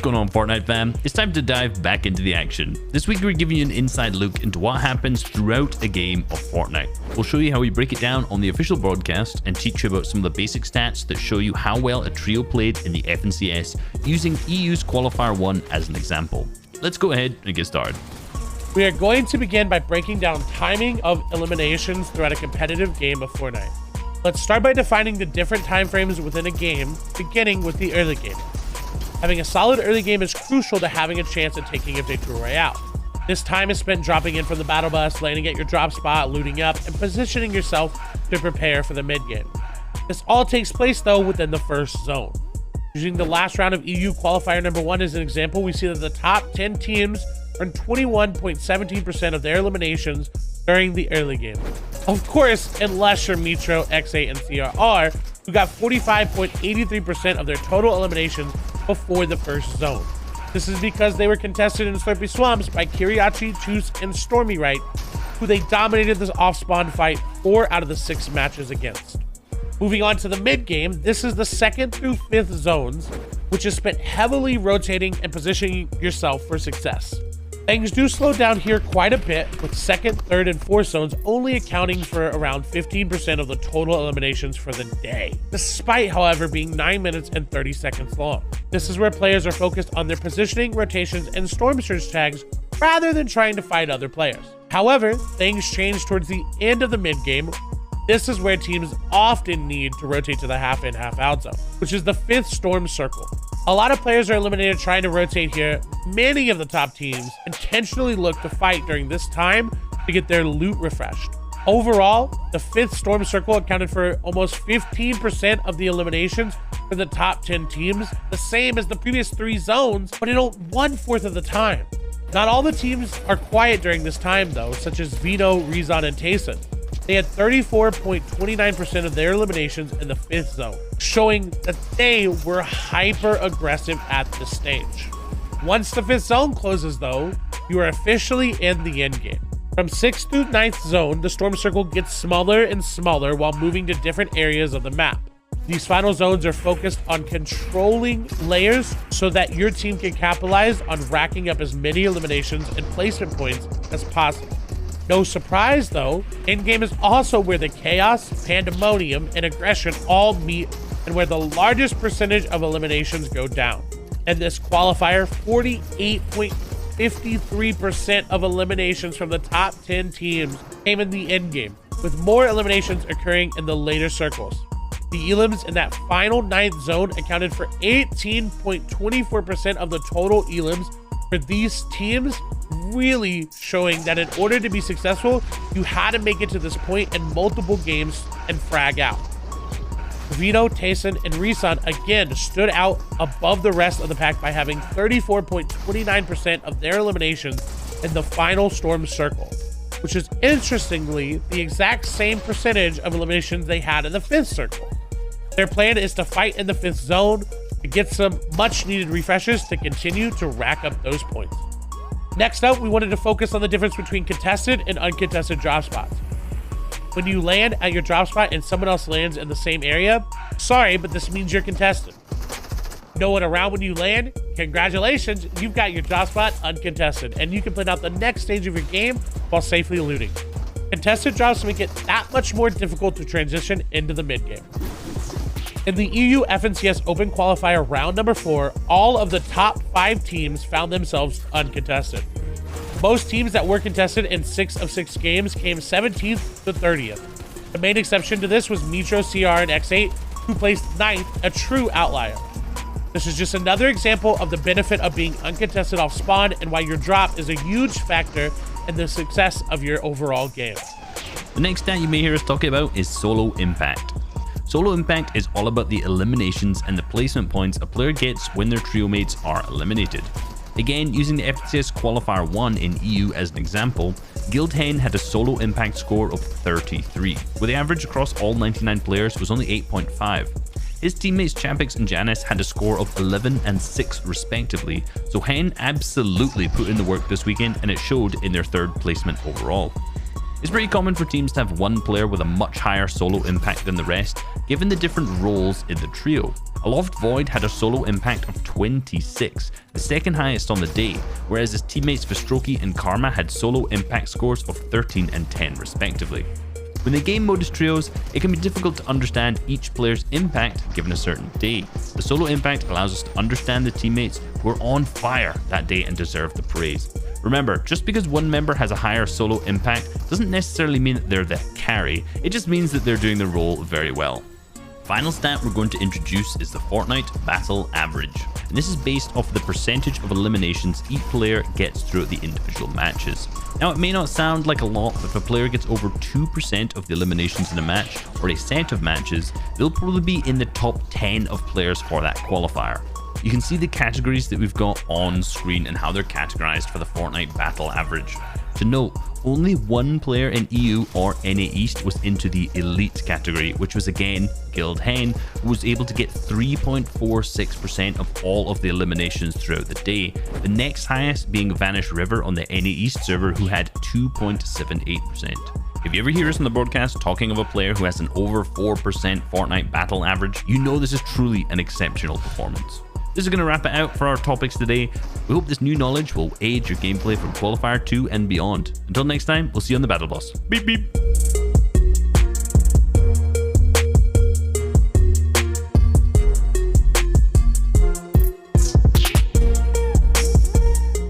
going on, Fortnite fam? It's time to dive back into the action. This week we're giving you an inside look into what happens throughout a game of Fortnite. We'll show you how we break it down on the official broadcast and teach you about some of the basic stats that show you how well a trio played in the FNCS using EU's Qualifier 1 as an example. Let's go ahead and get started. We are going to begin by breaking down timing of eliminations throughout a competitive game of Fortnite. Let's start by defining the different time frames within a game, beginning with the early game. Having a solid early game is crucial to having a chance at taking a victory royale. This time is spent dropping in from the battle bus, landing at your drop spot, looting up, and positioning yourself to prepare for the mid game. This all takes place though within the first zone. Using the last round of EU qualifier number 1 as an example, we see that the top 10 teams earned 21.17% of their eliminations during the early game. Of course, unless you're Metro, X8, and CRR, who got 45.83% of their total eliminations before the first zone. This is because they were contested in Slurpy Swamps by Kiriachi, Choose, and Stormy Right, who they dominated this off-spawn fight 4 out of the 6 matches against. Moving on to the mid-game, this is the 2nd through 5th zones, which is spent heavily rotating and positioning yourself for success. Things do slow down here quite a bit, with 2nd, 3rd, and 4th zones only accounting for around 15% of the total eliminations for the day, despite, however, being 9 minutes and 30 seconds long. This is where players are focused on their positioning, rotations, and storm surge tags rather than trying to fight other players. However, things change towards the end of the mid-game. This is where teams often need to rotate to the half-in, half-out zone, which is the 5th storm circle. A lot of players are eliminated trying to rotate here. Many of the top teams intentionally look to fight during this time to get their loot refreshed. Overall, the 5th storm circle accounted for almost 15% of the eliminations for the top 10 teams, the same as the previous 3 zones, but in 1/4 of the time. Not all the teams are quiet during this time though, such as Vino, Rezon, and Tayson. They had 34.29% of their eliminations in the 5th zone, showing that they were hyper aggressive at this stage. Once the 5th zone closes though, you are officially in the end game. From 6th through 9th zone, the storm circle gets smaller and smaller while moving to different areas of the map. These final zones are focused on controlling layers so that your team can capitalize on racking up as many eliminations and placement points as possible. No surprise though, in-game is also where the chaos, pandemonium, and aggression all meet and where the largest percentage of eliminations go down. And this qualifier, 48.53% of eliminations from the top 10 teams came in the end game, with more eliminations occurring in the later circles. The elims in that final 9th zone accounted for 18.24% of the total elims for these teams, really showing that in order to be successful, you had to make it to this point in multiple games and frag out. Vino, Tayson, and Rezon again stood out above the rest of the pack by having 34.29% of their eliminations in the final storm circle, which is interestingly the exact same percentage of eliminations they had in the 5th circle. Their plan is to fight in the 5th zone to get some much needed refreshes to continue to rack up those points. Next up, we wanted to focus on the difference between contested and uncontested drop spots. When you land at your drop spot and someone else lands in the same area, sorry, but this means you're contested. No one around when you land, congratulations, you've got your drop spot uncontested, and you can plan out the next stage of your game while safely looting. Contested drops make it that much more difficult to transition into the mid game. In the EU FNCS Open Qualifier round number 4, all of the top 5 teams found themselves uncontested. Most teams that were contested in 6 of 6 games came 17th to 30th. The main exception to this was Metro, CR, and X8, who placed 9th, a true outlier. This is just another example of the benefit of being uncontested off spawn and why your drop is a huge factor in the success of your overall game. The next stat you may hear us talking about is solo impact. Solo impact is all about the eliminations and the placement points a player gets when their trio mates are eliminated. Again, using the FNCS Qualifier 1 in EU as an example, Guildhen had a solo impact score of 33, where the average across all 99 players was only 8.5. His teammates Champix and Janice had a score of 11 and 6 respectively, so Hen absolutely put in the work this weekend and it showed in their 3rd placement overall. It's pretty common for teams to have one player with a much higher solo impact than the rest, given the different roles in the trio. Aloft Void had a solo impact of 26, the second highest on the day, whereas his teammates Vistroki and Karma had solo impact scores of 13 and 10 respectively. When the game mode is trios, it can be difficult to understand each player's impact given a certain day. The solo impact allows us to understand the teammates who are on fire that day and deserve the praise. Remember, just because one member has a higher solo impact doesn't necessarily mean that they're the carry, it just means that they're doing the role very well. Final stat we're going to introduce is the Fortnite Battle Average, and this is based off the percentage of eliminations each player gets throughout the individual matches. Now, it may not sound like a lot, but if a player gets over 2% of the eliminations in a match or a set of matches, they'll probably be in the top 10 of players for that qualifier. You can see the categories that we've got on screen and how they're categorized for the Fortnite Battle Average. To note, only one player in EU or NA East was into the Elite category, which was again Guild Hen, who was able to get 3.46% of all of the eliminations throughout the day. The next highest being Vanish River on the NA East server, who had 2.78%. If you ever hear us on the broadcast talking of a player who has an over 4% Fortnite Battle Average, you know this is truly an exceptional performance. This is going to wrap it out for our topics today. We hope this new knowledge will aid your gameplay from Qualifier 2 and beyond. Until next time, we'll see you on the Battle Bus. Beep beep!